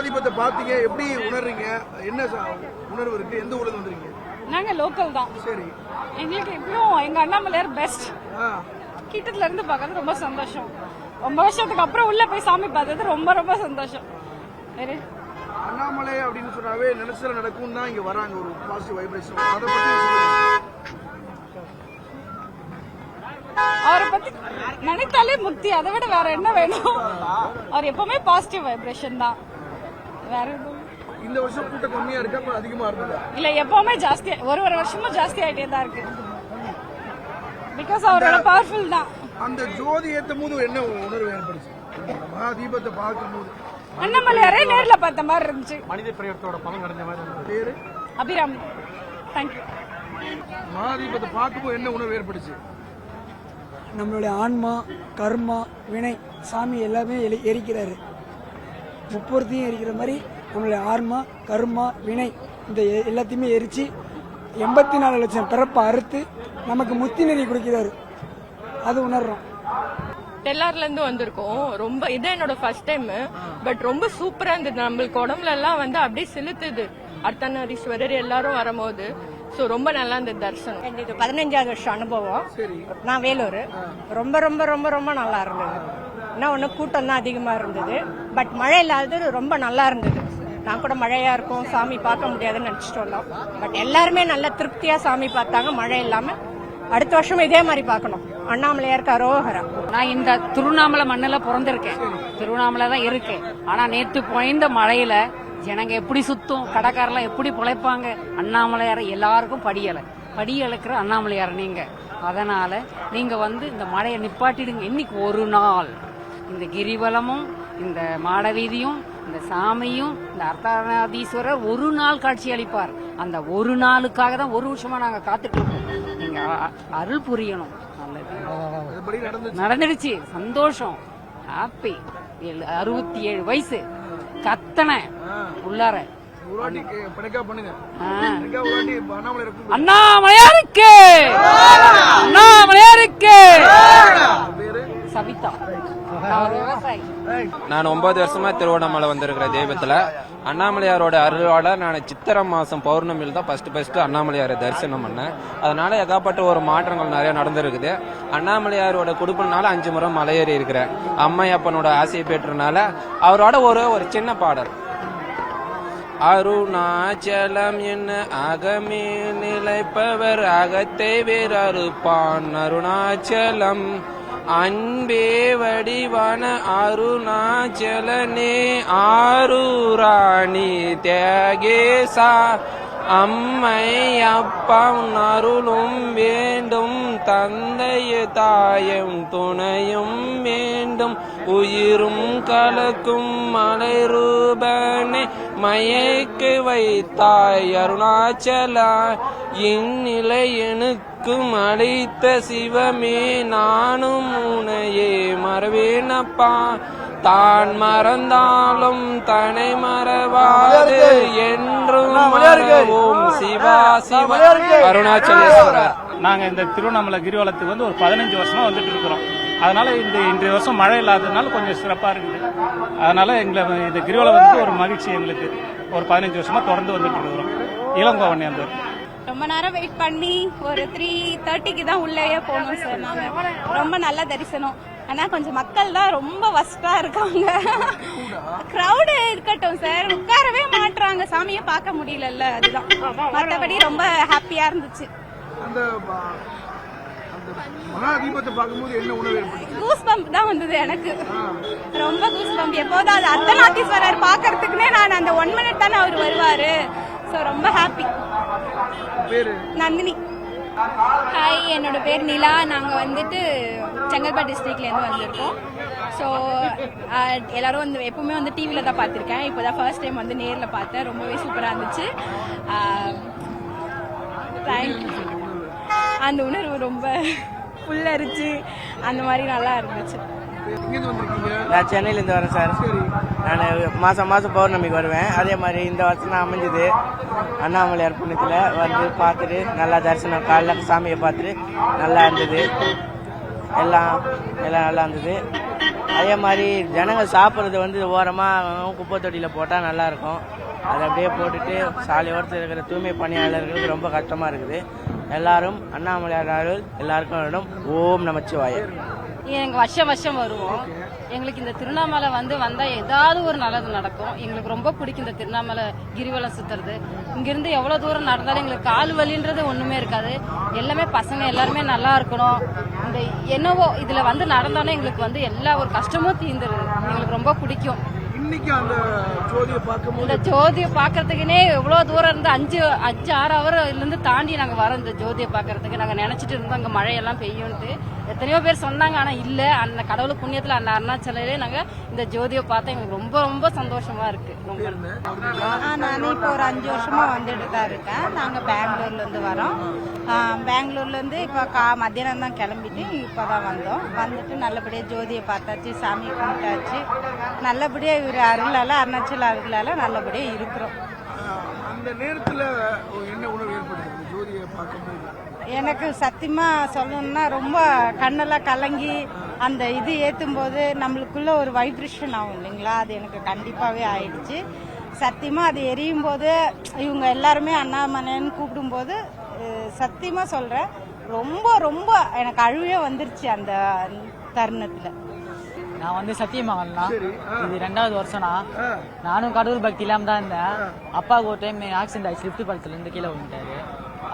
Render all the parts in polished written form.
மகாதீபத்தை பாத்தீங்க, எப்படி உணர்றீங்க? என்ன உணர்வு இருக்கு? எந்த ஊர்ல வந்துறீங்க? நாங்க லோக்கல் தான். சரி. எங்களுக்கு எப்பயும் எங்க அண்ணாமலையார் பெஸ்ட். கிட்டத்துல இருந்து பார்க்கறது ரொம்ப சந்தோஷம். ரொம்ப வருஷத்துக்கு அப்புறம் உள்ள போய் சாமி பார்த்தது ரொம்ப ரொம்ப சந்தோஷம். அண்ணாமலை அப்படின்னு சொன்னாவே நினைச்சல நடக்கும் தான் இங்க வராங்க, ஒரு பாசிட்டிவ் வைப்ரேஷன். அதை பத்தி சொல்லுங்க. அவரை பத்தி நினைத்தாலே முக்தி, அதை விட வேற என்ன வேணும்? அவர் எப்பவுமே பாசிட்டிவ் வைப்ரேஷன் தான், வேற எதுவும். இந்த வருஷம் கூட்டம் கம்மியா இருக்கு, அப்ப அதிகமா இருந்தது இல்ல, எப்பவுமே ஜாஸ்தி, ஒரு வருஷமும் ஜாஸ்தி ஆயிட்டே தான் இருக்கு. பிகாஸ் அவரோட பவர்ஃபுல் தான். அந்த ஜோதி ஏத்தும் போது என்ன உணர்வு ஏற்படுச்சு? மகாதீபத்தை பார்க்கும் போது அண்ணாமலையாரே நேர்ல பார்த்த மாதிரி இருந்துச்சு. மனித பிரயோகத்தோட பலன் அடைஞ்ச மாதிரி. பேரு அபிராமி. தேங்க்யூ. மகாதீபத்தை பார்க்கும்போது என்ன உணர்வு ஏற்படுச்சு? நம்மளுடைய ஆன்மா, கர்மா, வினை, சாமி எல்லாமே எரிக்கிறாரு. முப்பொருத்தையும் எரிக்கிற மாதிரி நம்மளுடைய ஆன்மா, கர்மா, வினை இந்த எல்லாத்தையுமே எரிச்சு 84 லட்சம் பிறப்பை அறுத்து நமக்கு முத்தி நெறி கொடுக்கிறாரு. அது உணர்றோம். டெல்லார்ல இருந்து வந்திருக்கோம். ரொம்ப இது என்னோட ஃபர்ஸ்ட் டைம். பட் ரொம்ப சூப்பரா இருந்தது. நம்மளுக்கு உடம்புல எல்லாம் வந்து அப்படியே செலுத்துது. அர்த்தநாரீஸ்வரர் எல்லாரும் வரும்போது ரொம்ப நல்லா இருந்தது தரிசனம். இது 15வது வருஷம் அனுபவம். நான் வேலூர். ரொம்ப ரொம்ப ரொம்ப ரொம்ப நல்லா இருந்தது. என்ன ஒண்ணு கூட்டம் தான் அதிகமா இருந்தது. பட் மழை இல்லாதது ரொம்ப நல்லா இருந்தது. நான் கூட மழையா இருக்கும், சாமி பார்க்க முடியாதுன்னு நினைச்சிட்டு வந்தோம். பட் எல்லாருமே நல்ல திருப்தியா சாமி பார்த்தாங்க, மழை இல்லாம. அடுத்த வருஷம் இதே மாதிரி பார்க்கணும். அண்ணாமலையாருக்கு அரோகரா. நான் இந்த திருவண்ணாமலை மண்ணில் பிறந்திருக்கேன், திருவண்ணாமலை தான் இருக்கு. ஆனா நேற்று பொய்ந்த மழையில ஜனங்க எப்படி சுத்தும், கடைக்காரெல்லாம் எப்படி பிழைப்பாங்க? அண்ணாமலையார எல்லாருக்கும் படியலுக்கிற அண்ணாமலையார நீங்க. அதனால நீங்க வந்து இந்த மழையை நிப்பாட்டிடுங்க. இன்னைக்கு ஒரு நாள் இந்த கிரிவலமும் இந்த மாடவீதியும் இந்த சாமியும் இந்த அர்த்தநாதீஸ்வரர் ஒரு நாள் காட்சி அளிப்பார். அந்த ஒரு நாளுக்காக தான் ஒரு வருஷமா நாங்க காத்துட்டு இருக்கோம். நீங்க அருள் புரியணும். நல்லது நடந்துடுச்சு, சந்தோஷம், ஹாப்பி. 67 வயசு கத்தன உள்ளார அண்ணாமலையாருக்கு, அண்ணாமலையாருக்கு. சபிதா. நான் 9 வருஷமா திருவண்ணாமலை வந்திருக்கிற தெய்வத்துல அண்ணாமலையாரோட அருளால நான் சித்திரை மாசம் பௌர்ணமியில் தான் ஃபர்ஸ்ட் அண்ணாமலையாரை தரிசனம் பண்ணேன். அதனால ஏகப்பட்ட ஒரு மாற்றங்கள் நிறைய நடந்திருக்குது. அண்ணாமலையாரோட குடுப்பினால 5 முறை மலையேறி இருக்கிறேன். அம்மையப்பனோட ஆசையை பெற்றனால அவரோட ஒரு சின்ன பாடல். அருணாச்சலம் என்ன அகமே நிலைப்பவர் அகத்தை வேறறுப்பான் அருணாச்சலம் அன்பே வடிவான அருணாச்சலனே ஆரூராணி தியாகேசா அம்மை அப்பா அருளும் வேண்டும் தந்தைய தாயும் துணையும் வேண்டும் உயிரும் கலக்கும் மலை ரூபனே மயக்கு வைத்தாய் அருணாச்சலா இந்நிலை எனக்கும் அளித்த சிவமே நானும் உனையே மறவேனப்பா தான் மறந்தாலும் தனை மறவாது என்றும் மறவோம் சிவா சிவா அருணாச்சலேஸ்வரர். நாங்க இந்த திருவண்ணாமலை கிரிவலத்துக்கு வந்து ஒரு 15 வருஷமா வந்துட்டு இருக்கிறோம். அதனால இன்றைய வருஷம் மழை இல்லாததுனால கொஞ்சம் சிறப்பா இருக்குது. அதனால இந்த கிரிவலம் வந்து ஒரு மகிழ்ச்சி. எங்களுக்கு ஒரு 15 வருஷமா தொடர்ந்து வந்துட்டு இருக்கிறோம். இளங்கோவன் அந்த ரொம்ப நேரம் வெயிட் பண்ணி ஒரு 3:30க்கு தான் உள்ளேயே போனோம் சார். நாங்க ரொம்ப நல்ல தரிசனம். ஆனா கொஞ்சம் மக்கள் தான் ரொம்ப வஸ்டா இருக்காங்க. கிரௌடு இருக்கட்டும் சார், உட்காரவே மாட்றாங்க, சாமியை பார்க்க முடியல. அதுதான், மற்றபடி ரொம்ப ஹாப்பியா இருந்துச்சு. கூஸ் பம்ப் தான் வந்தது எனக்கு, ரொம்ப கூஸ் பம்ப். எப்போதாவது அர்த்தநாதீஸ்வரர் பாக்கிறதுக்குன்னே நான் அந்த 1 மினிட் தானே அவர் வருவாரு. சோ ரொம்ப ஹாப்பி. நந்தினி. ஹாய், என்னோட பேர் நிலா. நாங்கள் வந்துட்டு செங்கல்பட்டு டிஸ்ட்ரிக்ட்லேருந்து வந்திருக்கோம். ஸோ எல்லாரும் வந்து எப்பவுமே வந்து டிவியில் தான் பார்த்துருக்கேன். இப்போ தான் ஃபர்ஸ்ட் டைம் வந்து நேரில் பார்த்தேன். ரொம்பவே சூப்பராக இருந்துச்சு. தேங்க்யூ. அந்த உணர்வு ரொம்ப புல்லரிச்சு அந்த மாதிரி நல்லா இருந்துச்சு. நான் சென்னையிலேருந்து வரேன் சார். நான் மாதம் பௌர்ணமிக்கு வருவேன். அதே மாதிரி இந்த வருஷம் நான் அமைஞ்சது அண்ணாமலையார் புண்ணியத்தில் வந்து பார்த்துட்டு நல்லா தரிசனம், காலைல சாமியை பார்த்துட்டு நல்லா இருந்தது. எல்லாம் நல்லா இருந்தது. அதே மாதிரி ஜனங்க சாப்பிட்றது வந்து ஓரமாக குப்பை தொட்டியில் போட்டால் நல்லாயிருக்கும். அதை அப்படியே போட்டுட்டு சாலையோரத்தில் இருக்கிற தூய்மை பணியாளர்களுக்கு ரொம்ப கஷ்டமாக இருக்குது. எல்லாரும் அண்ணாமலையார் அருள் எல்லாருக்கும் வேணும். ஓம் நமச்சிவாய. எங்கள் வருஷம் வருவோம். எங்களுக்கு இந்த திருவண்ணாமலை வந்தால் ஏதாவது ஒரு நல்லது நடக்கும். எங்களுக்கு ரொம்ப பிடிக்கும் இந்த திருவண்ணாமலை கிரிவலம் சுற்றுறது. இங்கிருந்து எவ்வளோ தூரம் நடந்தாலும் எங்களுக்கு கால் வலின்றது ஒன்றுமே இருக்காது. எல்லாமே பசங்க எல்லாருமே நல்லா இருக்கணும். இந்த என்னவோ இதில் நடந்தாலும் எங்களுக்கு எல்லா ஒரு கஷ்டமும் தீர்ந்துருது. எங்களுக்கு ரொம்ப பிடிக்கும். இன்னைக்கு அந்த ஜோதியை பார்க்கும்போது இந்த ஜோதியை பார்க்கறதுக்குனே எவ்வளோ தூரம் இருந்து 5-6 ஹவர்லேருந்து தாண்டி நாங்கள் வரோம் இந்த ஜோதியை பார்க்கறதுக்கு. நாங்கள் நினச்சிட்டு இருந்தோம் அங்கே மழையெல்லாம் பெய்யும்ட்டு. எத்தனையோ பேர் சொன்னாங்க, ஆனால் இல்லை. அந்த கடவுள் புண்ணியத்தில் அந்த அருணாச்சலையிலே நாங்கள் இந்த ஜோதியை பார்த்தா எங்களுக்கு ரொம்ப ரொம்ப சந்தோஷமா இருக்கு. நானும் இப்போ ஒரு 5 வருஷமா வந்துட்டு தான் இருக்கேன். நாங்கள் பெங்களூர்லேருந்து வரோம். பெங்களூர்லேருந்து இப்போ மத்தியானம் தான் கிளம்பிட்டு இப்போ தான் வந்தோம். வந்துட்டு நல்லபடியாக ஜோதியை பார்த்தாச்சு, சாமி கும்பிட்டாச்சு. நல்லபடியாக இவர் அருளால், அருணாச்சல அருளால் நல்லபடியாக இருக்கிறோம். அந்த நேரத்தில் என்ன உணர்வு ஏற்படுது ஜோதியை பார்க்கும்போது? எனக்கு சத்தியமா சொல்லணும்னா ரொம்ப கண்ணெல்லாம் கலங்கி அந்த இது ஏற்றும் போது நம்மளுக்குள்ள ஒரு வைப்ரேஷன் ஆகும் இல்லைங்களா, அது எனக்கு கண்டிப்பாகவே ஆயிடுச்சு. சத்தியமா அது எரியும் போது இவங்க எல்லாருமே அண்ணாமலைன்னு கூப்பிடும்போது சத்தியமா சொல்றேன், ரொம்ப ரொம்ப எனக்கு அழுவே வந்துருச்சு அந்த தருணத்தில். நான் சத்தியமங்கலம், இது 2வது வருஷம்னா. நானும் கடவுள் பக்தி இல்லாம தான் இருந்தேன். அப்பாவுக்கு ஒரு டைம் ஆக்சிடென்ட் ஆகி ஸ்லிப்ட் பழத்துல இருந்து கீழே விழுந்துட்டாரு.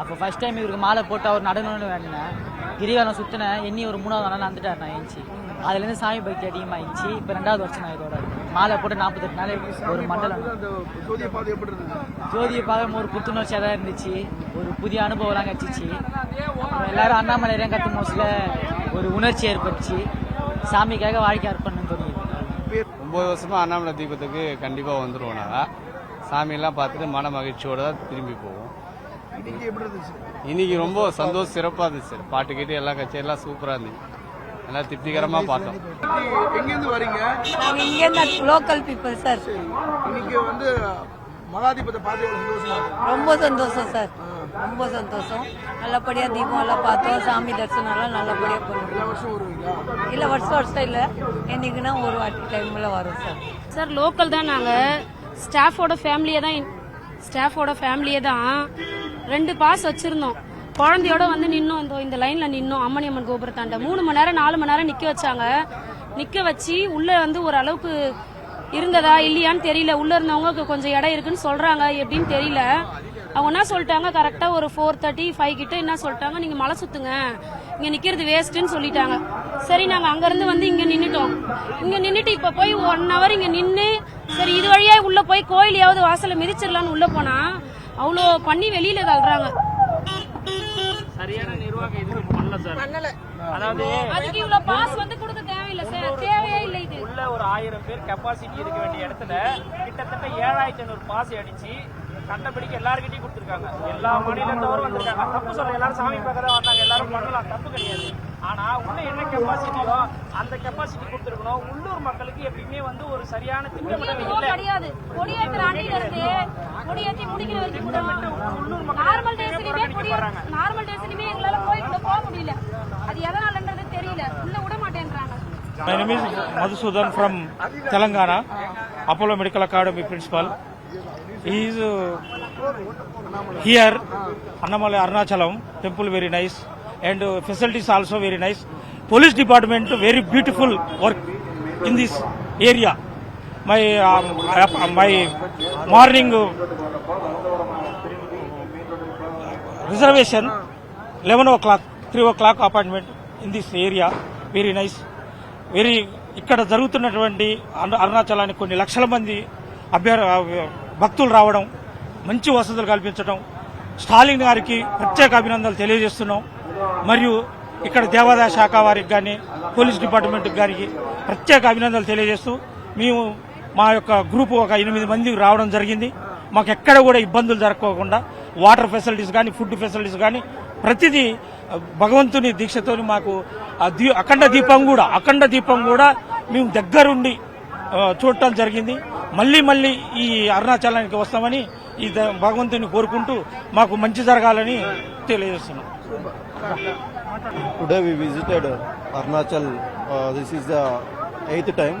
அப்போ ஃபர்ஸ்ட் டைம் இவருக்கு மாலை போட்டு அவர் நடனம்னு வேண்டினேன். கிரிவலம் சுத்தினேன். எண்ணி ஒரு 3வது நாள் நடந்துட்டார். நான் ஏஞ்சி அதுலேருந்து சாமி பக்தி அதிகமாகிடுச்சு. இப்போ 2வது வருஷம் நான் இதோட மாலை போட்டு 48 நாள் ஒரு மண்டலம் ஜோதியை பார்க்க ஒரு புத்துணர்ச்சியாக தான் இருந்துச்சு. ஒரு புதிய அனுபவம்லாம் கிடைச்சிச்சு. எல்லாரும் அண்ணாமலையாரையும் கற்று மோசில் ஒரு உணர்ச்சி ஏற்பட்டுச்சு. சாமிக்காக வாழ்க்கை அர்ப்பணம் தோணிது. 9 வருஷமா அண்ணாமலை தீபத்துக்கு கண்டிப்பா வந்துருவோம். நாங்கள் சாமியெல்லாம் பார்த்துட்டு மன மகிழ்ச்சியோட தான் திரும்பி போவோம். இன்னைக்கு ரொம்ப சந்தோஷம், சிறப்பா இருந்துச்சு. பாட்டு கேட்டு எல்லா கச்சேரியெல்லாம் சூப்பரா இருந்துச்சு. நல்லா திருப்திகரமா பார்த்தோம். எங்கேருந்து வரீங்க? இங்கேருந்து லோக்கல் பீப்புள் சார். இன்னைக்கு மகாதீபத்தை பார்த்து சந்தோஷமா? ரொம்ப சந்தோஷம் சார், ரொம்ப சந்தோஷம். நல்லபடியா தீபம் எல்லாம் பார்த்தோம். சாமி தரிசனம் எல்லாம் நல்லபடியா பண்ணுவோம். இல்ல வருஷம் இல்ல, என்னைக்குன்னா ஒரு வாட்டி டைம்ல வரும் சார். சார் லோக்கல் தான். நாங்கள் ஸ்டாஃபோட ஃபேமிலியே தான் 2 பாஸ் வச்சிருந்தோம். குழந்தையோட நின்னோம். இந்த லைன்ல நின்னோம். அம்மணியம்மன் கோபுரத்தாண்ட 3 மணி நேரம் 4 மணி நேரம் நிக்க வச்சாங்க. நிக்க வச்சு உள்ள ஒரு அளவுக்கு இருந்ததா இல்லையான்னு தெரியல. உள்ள இருந்தவங்க கொஞ்சம் இடம் இருக்குன்னு சொல்றாங்க, எப்படின்னு தெரியல. அவங்க என்ன சொல்லிட்டாங்க, கரெக்டா ஒரு 4:35 கிட்ட என்ன சொல்லிட்டாங்க, நீங்க மலை சுத்துங்க, இங்க நிக்கிறது வேஸ்ட்ன்னு சொல்லிட்டாங்க. சரி நாங்க அங்க இருந்து இங்க நின்னுட்டோம். இங்க நின்னுட்டு இப்ப போய் 1 ஹவர் இங்க நின்னு சரி இது வழியா உள்ள போய் கோயிலையாவது வாசல மிதிச்சிடலான்னு உள்ள போனா அவ்வளோ பண்ணி வெளியில தள்ளுறாங்க. சரியான நிர்வாகம் எதுவும் பண்ணல. அதாவது அதுக்கு இவ்வளவு பாஸ் கொடுக்க தேவையில்லை சார், தேவையே இல்லை. இது உள்ள ஒரு 1000 பேர் கெப்பாசிட்டி இருக்க வேண்டிய இடத்துல கிட்டத்தட்ட 7500 பாஸ் அடிச்சு கண்டபடிக்கு எல்லாருக்கிட்டையும் கொடுத்துருக்காங்க. எல்லா மாநிலத்தவரும் வந்திருக்காங்க. தப்பு சொல்ல, எல்லாரும் சாமி பார்க்க தான் வந்தாங்க. எல்லாரும் பண்ணலாம், தப்பு கிடையாது. ஆனா உள்ள என்ன கெப்பாசிட்டியோ அந்த கெப்பாசிட்டி கொடுத்துருக்கணும். உள்ளூர் மக்களுக்கு எப்பயுமே ஒரு சரியான திட்டமிடல் இல்லை கிடையாது. கொடியேற்ற அணியில இருந்து கொடியேற்றி முடிக்கிற வரைக்கும் நார்மல் டேஸ்லயுமே எங்களால கோயிலுக்குள்ள போக முடியல. அது எதனாலன்றது தெரியல. உள்ள விட மாட்டேன்றாங்க. My name is Madhusudan from Telangana, Apollo Medical Academy principal. He is here, Annamalai Arunachalam temple very nice and facilities also very nice. Police department very beautiful work in this area. My morning reservation 11 o'clock, 3 o'clock appointment in this area very nice. Very ఇక్కడ జరుగుతున్నటువంటి అరుణాచలానికి కొన్ని లక్షల మంది భక్తులు రావడం, మంచి వసతులు కల్పించడం, స్టాలిన్ గారికి ప్రత్యేక అభినందనలు తెలియజేస్తున్నాం. మరియు ఇక్కడ దేవాదాయ శాఖ వారికి కానీ పోలీస్ డిపార్ట్మెంట్ గారికి ప్రత్యేక అభినందనలు తెలియజేస్తూ మేము మా యొక్క గ్రూప్ ఒక 8 మంది రావడం జరిగింది. మాకు ఎక్కడ కూడా ఇబ్బందులు జరగకుండా వాటర్ ఫెసిలిటీస్ కానీ ఫుడ్ ఫెసిలిటీస్ కానీ ప్రతిదీ భగవంతుని దీక్షతో మాకు అఖండ దీపం కూడా మేము దగ్గరుండి చూడటం జరిగింది. మళ్ళీ ఈ అరుణాచలానికి వస్తామని ఈ భగవంతుని కోరుకుంటూ మాకు మంచి జరగాలని తెలియజేస్తున్నాం. Today we visited Arunachal. This is the 8th time,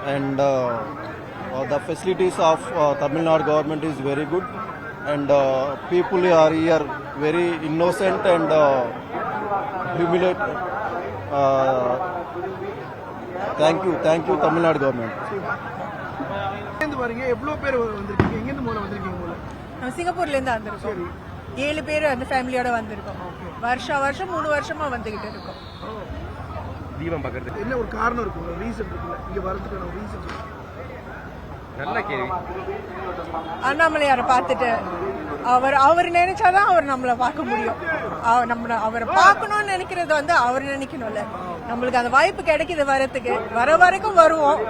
and the facilities of Tamil Nadu government is very good, and people are here very innocent and humiliated. Thank you Tamil Nadu government. எங்கேருந்து வரீங்க? எவ்வளவு பேர் வந்திருக்கீங்க? எங்கேருந்து முதல்ல வந்திருக்கீங்க? முதல்ல சிங்கப்பூர்ல இருந்து வந்திருக்கோம். 7 பேர் அந்த ஃபேமிலியோட வந்திருக்கோம். வருஷம் 3 வருஷமா வந்துகிட்டு இருக்கோம். தீபம் பார்க்கறது என்ன ஒரு காரணம் இருக்கும், ரீசன் இருக்குல்ல இங்க வரதுக்கான ரீசன்? நல்ல கேள்வி. அண்ணாமலையாரை பார்த்துட்டு அவர் நினைச்சாதான் அவர் நம்மளை பார்க்க முடியும். அவரை பார்க்கணும்னு நினைக்கிறது வந்து அவர் நினைக்கணும்ல. நம்மளுக்கு அந்த வாய்ப்பு கிடைக்குது வரத்துக்கு, வரைக்கும் வருவோம்.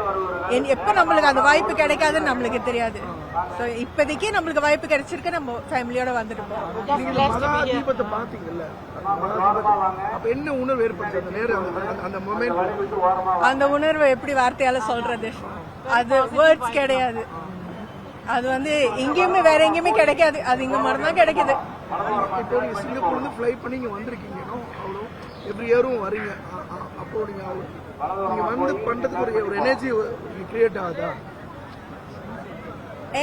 எப்ப நம்மளுக்கு அந்த வாய்ப்பு கிடைக்காதுன்னு நம்மளுக்கு தெரியாது. இப்போதைக்கு நம்மளுக்கு வாய்ப்பு கிடைச்சிருக்கு, நம்ம ஃபேமிலியோட வந்துட்டு போறோம். தீபத்தை பாத்தீங்கல்ல, அப்ப என்ன உணர்வு ஏற்படுது அந்த நேரம், அந்த மொமெண்ட்? அந்த உணர்வை எப்படி வார்த்தையால சொல்றது? அது வேர்ட்ஸ் கிடையாது. அது வந்து எங்கேயுமே வேற எங்கேயுமே கிடைக்காது, அது இங்க மட்டும்தான் கிடைக்குது. இப்போ நீங்க சிங்கப்பூர்ல இருந்து ஃப்ளை பண்ணி இங்க வந்திருக்கீங்க, அவ்வளோ எவ்ரி இயரும் வரீங்க. அப்போ நீங்க வந்து பண்றதுக்கு ஒரு எனர்ஜி கிரியேட் ஆகுதா?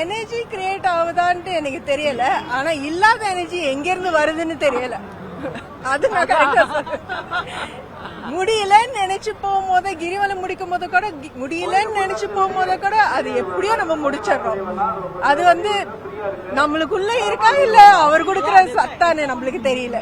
எனர்ஜி கிரியேட் ஆகுதான்ட்டு எனக்கு தெரியல, ஆனா இல்லாத எனர்ஜி எங்க இருந்து வருதுன்னு தெரியல. அது நான் கரெக்டா முடியலன்னு நினைச்சு போகும்போது, கிரிவலம் முடிக்கும் போது கூட முடியலன்னு நினைச்சு போகும்போது கூட அது எப்படியோ நம்ம முடிச்சிடறோம். அது வந்து நம்மளுக்குள்ள இருக்கா இல்ல அவர் கொடுக்கற சத்தானு நம்மளுக்கு தெரியல.